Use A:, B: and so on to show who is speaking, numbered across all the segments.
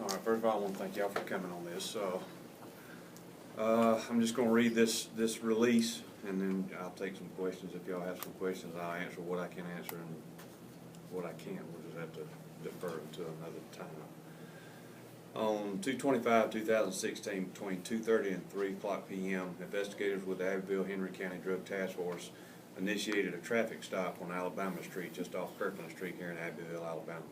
A: All right, first of all, I want to thank y'all for coming on this. I'm just going to read this release, and then I'll take some questions. If y'all have some questions, I'll answer what I can answer, and what I can't, we'll just have to defer it to another time. On 2/25/2016, between 2:30 and 3 o'clock p.m., investigators with the Abbeville Henry County Drug Task Force initiated a traffic stop on Alabama Street, just off Kirkland Street here in Abbeville, Alabama.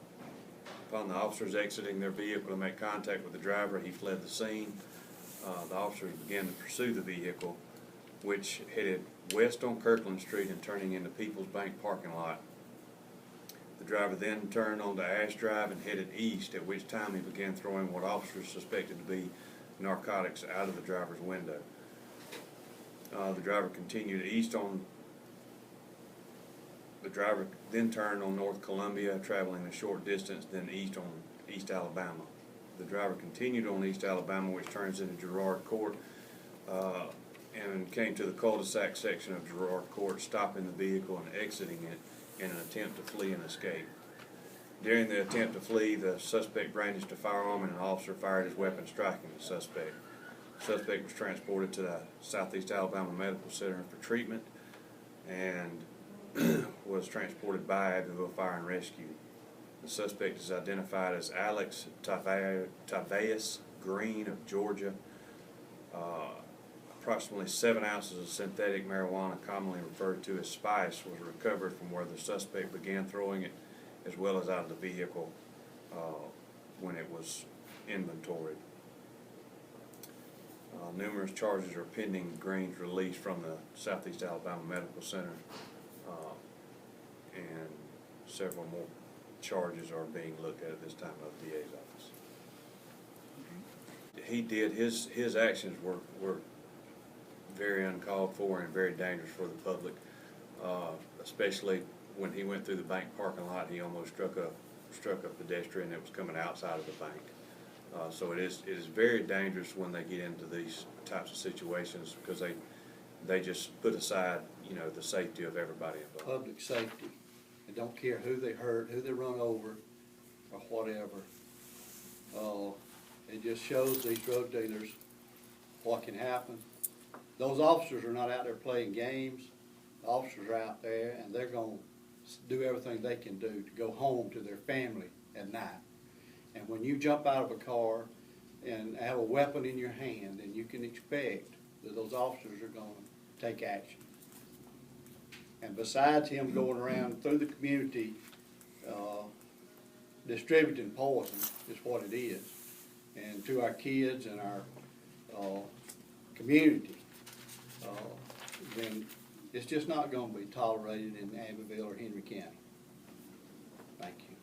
A: Upon the officers exiting their vehicle to make contact with the driver, he fled the scene. The officers began to pursue the vehicle, which headed west on Kirkland Street and turning into People's Bank parking lot. The driver then turned onto Ash Drive and headed east, at which time he began throwing what officers suspected to be narcotics out of the driver's window. The driver continued east on. The driver then turned on North Columbia, traveling a short distance, then east on East Alabama. The driver continued on East Alabama, which turns into Girard Court, and came to the cul-de-sac section of Girard Court, stopping the vehicle and exiting it in an attempt to flee and escape. During the attempt to flee, the suspect brandished a firearm and an officer fired his weapon, striking the suspect. The suspect was transported to the Southeast Alabama Medical Center for treatment and was transported by Abbeville Fire and Rescue. The suspect is identified as Alex Taveas Green of Georgia. Approximately 7 ounces of synthetic marijuana, commonly referred to as spice, was recovered from where the suspect began throwing it, as well as out of the vehicle when it was inventoried. Numerous charges are pending Green's release from the Southeast Alabama Medical Center, and several more charges are being looked at this time of the DA's office. He did, his actions were very uncalled for and very dangerous for the public, especially when he went through the bank parking lot. He almost struck a pedestrian that was coming outside of the bank. So it is very dangerous when they get into these types of situations, because they just put aside, the safety of everybody involved.
B: Public safety. They don't care who they hurt, who they run over, or whatever. It just shows these drug dealers what can happen. Those officers are not out there playing games. The officers are out there, and they're going to do everything they can do to go home to their family at night. And when you jump out of a car and have a weapon in your hand, then you can expect that those officers are going to take action. And besides him going around through the community distributing poison, is what it is, and to our kids and our community, then it's just not going to be tolerated in Abbeville or Henry County. Thank you.